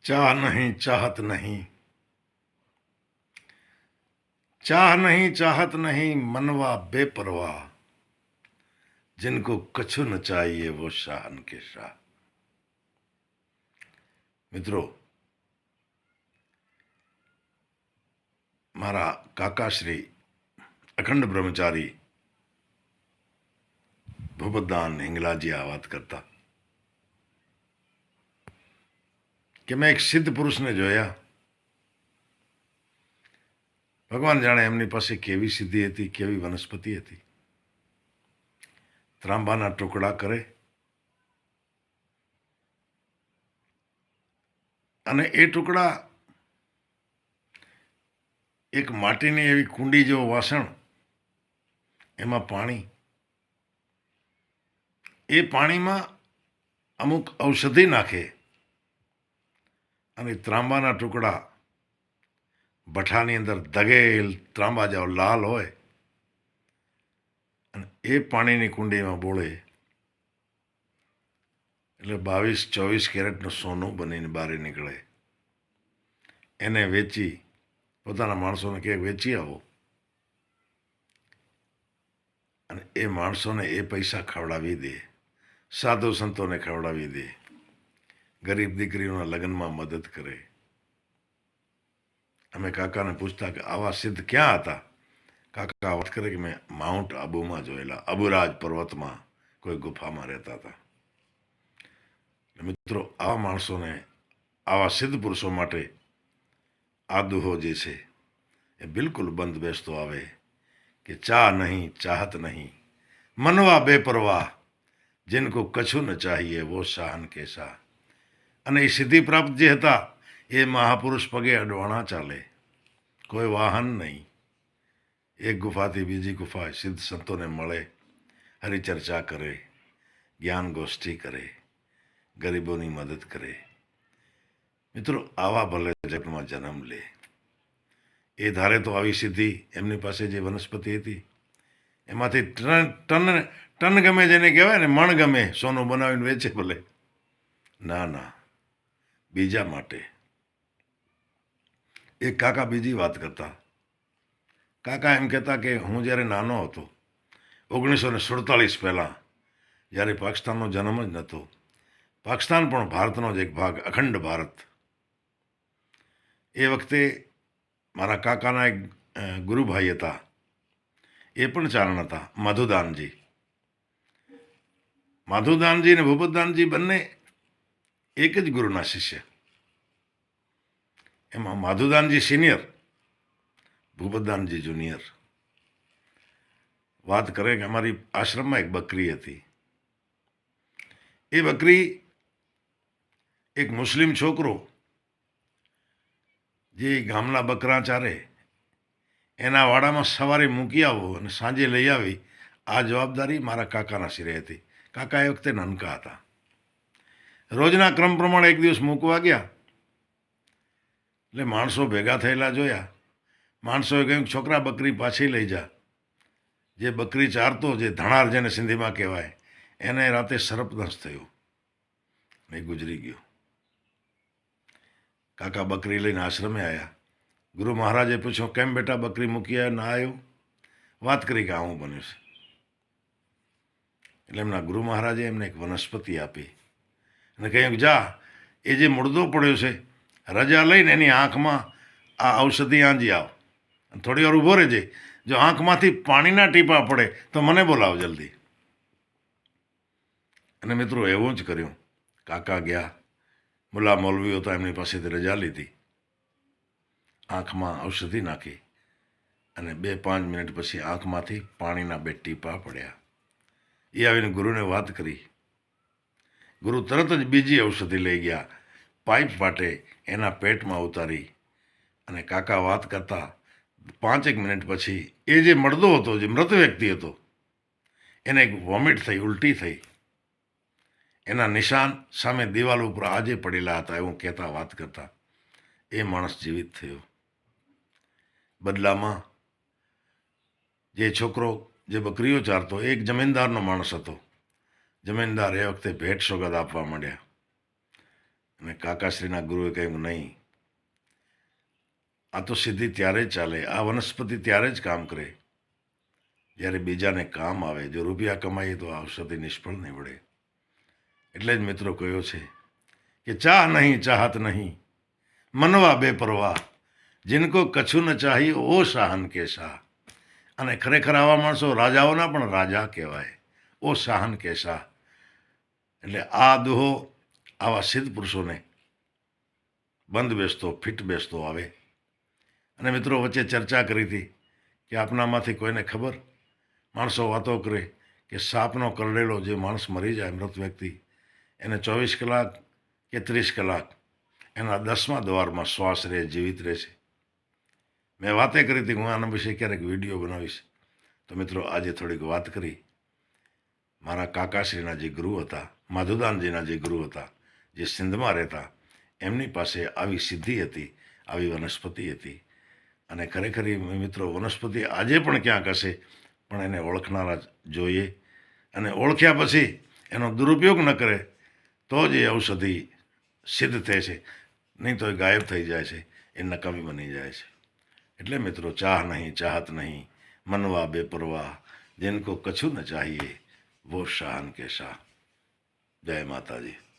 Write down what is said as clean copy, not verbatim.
चाह नहीं चाहत नहीं, चाह नहीं चाहत नहीं, मनवा बेपरवाह, जिनको कछु न चाहिए वो शाहन के शाह। મિત્રો, મારા કાકાશ્રી અખંડ બ્રહ્મચારી ભૂપતદાન હિંગલાજી આ વાત કરતા કે મેં એક સિદ્ધ પુરુષને જોયા. ભગવાન જાણે એમની પાસે કેવી સિદ્ધિ હતી, કેવી વનસ્પતિ હતી. ત્રાંબાના ટુકડા કરે અને એ ટુકડા એક માટીની એવી કુંડી જેવો વાસણ, એમાં પાણી, એ પાણીમાં અમુક ઔષધિ નાખે અને ત્રાંબાના ટુકડા ભઠ્ઠાની અંદર દગેલ ત્રાંબા જેવો લાલ હોય અને એ પાણીની કુંડીમાં બોળે એટલે 22-24 કેરેટનું સોનું બનીને બહાર નીકળે. એને વેચી પોતાના માણસોને કે વેચી આવો અને એ માણસોને એ પૈસા ખવડાવી દે, સાધુ સંતોને ખવડાવી દે, ગરીબ દીકરીઓના લગ્નમાં મદદ કરે. અમે કાકાને પૂછતા કે આવા સિદ્ધ ક્યાં હતા? કાકા વાત કરે કે મેં માઉન્ટ આબુમાં જોયેલા, અબુરાજ પર્વતમાં કોઈ ગુફામાં રહેતા હતા. મિત્રો, આવા માણસોને, આવા સિદ્ધ પુરુષો માટે આ દુહો જે છે એ બિલકુલ બંધ બેસતો આવે કે ચાહ નહીં ચાહત નહીં, મનવા બેપરવાહ, जिनको कछु न चाहिए वो शाहन के शाह. અને એ સિદ્ધિ પ્રાપ્ત જે હતા એ મહાપુરુષ પગે અડવાણા ચાલે, કોઈ વાહન નહીં. એક ગુફાથી બીજી ગુફા સિદ્ધ સંતોને મળે, હરિચર્ચા કરે, જ્ઞાન ગોષ્ઠી કરે, ગરીબોની મદદ કરે. મિત્રો, આવા ભલે જગતમાં જન્મ લે. એ ધારે તો આવી સિદ્ધિ એમની પાસે જે વનસ્પતિ હતી એમાંથી ટન ગમે, જેને કહેવાય ને મણ ગમે, સોનું બનાવીને વેચે ભલે. ના ના, બીજા માટે. એક કાકા બીજી વાત કરતા. કાકા એમ કહેતા કે હું જ્યારે નાનો હતો 1947 પહેલાં, જ્યારે પાકિસ્તાનનો જન્મ જ નહોતો, પાકિસ્તાન પણ ભારતનો જ એક ભાગ, અખંડ ભારત. એ વખતે મારા કાકાના એક ગુરુભાઈ હતા, એ પણ ચારણ હતા, માધુદાનજી. માધુદાનજી અને ભૂપતદાનજી બંને એક જ ગુરુના શિષ્ય. એમાં માધુદાનજી સિનિયર, ભૂપતદાનજી જુનિયર. વાત કરે કે અમારી આશ્રમમાં એક બકરી હતી. એ બકરી એક મુસ્લિમ છોકરો જે ગામના બકરા ચારે એના વાડામાં સવારે મૂકી આવો અને સાંજે લઈ આવી, આ જવાબદારી મારા કાકાના શિરે હતી. કાકા એ વખતે નાનકા હતા. રોજના ક્રમ પ્રમાણે એક દિવસ મૂકવા ગયા એટલે માણસો ભેગા થયેલા જોયા. માણસોએ કહ્યું, છોકરા બકરી પાછી લઈ જા. જે બકરી ચારતો, જે ધણાર જેને સિંધીમાં કહેવાય, એને રાતે સર્પદંશ થયું ને ગુજરી ગયો. કાકા બકરી લઈને આશ્રમે આવ્યા. ગુરુ મહારાજે પૂછ્યું, કેમ બેટા બકરી મૂકી આવ્યો, ના આવ્યો? વાત કરી કે આવું બન્યું છે. એટલે એમના ગુરુ મહારાજે એમને એક વનસ્પતિ આપી અને કહ્યું, જા, એ જે મુર્દો પડ્યો છે, રજા લઈને એની આંખમાં આ ઔષધિ આંજી આવ, થોડી વાર ઊભો રહેજે. જો આંખમાંથી પાણીના ટીપા પડે તો મને બોલાવો જલ્દી. અને મિત્રો, એવું જ કર્યું. કાકા ગયા, મુલા મૌલવીઓ હતા, એમની પાસેથી રજા લીધી, આંખમાં ઔષધિ નાખી અને 2-5 મિનિટ પછી આંખમાંથી પાણીના 2 ટીપા પડ્યા. એ આવીને ગુરુને વાત કરી. ગુરુ તરત જ બીજી ઔષધિ લઈ ગયા, પાઇપ વાટે એના પેટમાં ઉતારી અને કાકા વાત કરતા 5 મિનિટ પછી એ જે મરદો હતો, જે મૃત વ્યક્તિ હતો, એને એક વોમિટ થઈ, ઉલટી થઈ. એના નિશાન સામે દિવાલ ઉપર આજે પડેલા હતા, એવું કહેતા વાત કરતા. એ માણસ જીવિત થયો. બદલામાં જે છોકરો જે બકરીઓ ચારતો, એક જમીનદારનો માણસ હતો. જમીનદાર એ વખતે ભેટ સોગાદ આપવા માંડ્યા. અને કાકાશ્રીના ગુરુએ કહ્યું નહીં, આ તો સિદ્ધિ ત્યારે જ ચાલે, આ વનસ્પતિ ત્યારે જ કામ કરે જ્યારે બીજાને કામ આવે. જો રૂપિયા કમાઈએ તો ઔષધિ નિષ્ફળ નહીં વળે. એટલે જ મિત્રો કહ્યો છે કે ચાહ નહીં ચાહત નહીં, મનવા બેપરવાહ, જિનકો કછું ન ચાહી ઓ શાહન કે શાહ. અને ખરેખર આવા માણસો રાજાઓના પણ રાજા કહેવાય, ઓ શાહન કે શાહ. એટલે આ દુહો આવા સિદ્ધ પુરુષોને બંધ બેસતો ફિટ બેસતો આવે. અને મિત્રો વચ્ચે ચર્ચા કરી હતી કે આપનામાંથી કોઈને ખબર, માણસો વાતો કરે કે સાપનો કરડેલો જે માણસ મરી જાય, મૃત વ્યક્તિ, એને 24 કલાક કે 30 કલાક એના 10મા દ્વારમાં શ્વાસ રહે, જીવિત રહે છે. મેં વાતે કરી હતી, હું આના વિશે ક્યારેક વિડીયો બનાવીશ. તો મિત્રો આજે થોડીક વાત કરી. મારા કાકાશ્રીના જે ગુરુ હતા, માધુદાનજીના જે ગુરુ હતા, જે સિંધમાં રહેતા, એમની પાસે આવી સિદ્ધિ હતી, આવી વનસ્પતિ હતી. અને ખરેખર મિત્રો વનસ્પતિ આજે પણ ક્યાંક હશે, પણ એને ઓળખનારા જોઈએ. અને ઓળખ્યા પછી એનો દુરુપયોગ ન કરે તો જ એ ઔષધિ સિદ્ધ થાય છે, નહીં તો એ ગાયબ થઈ જાય છે, એ નકામી બની જાય છે. એટલે મિત્રો ચાહ નહીં ચાહત નહીં, મનવા બેપરવાહ, जिनको कछु न चाहिए वो शाहन के शाह. જય માતાજી.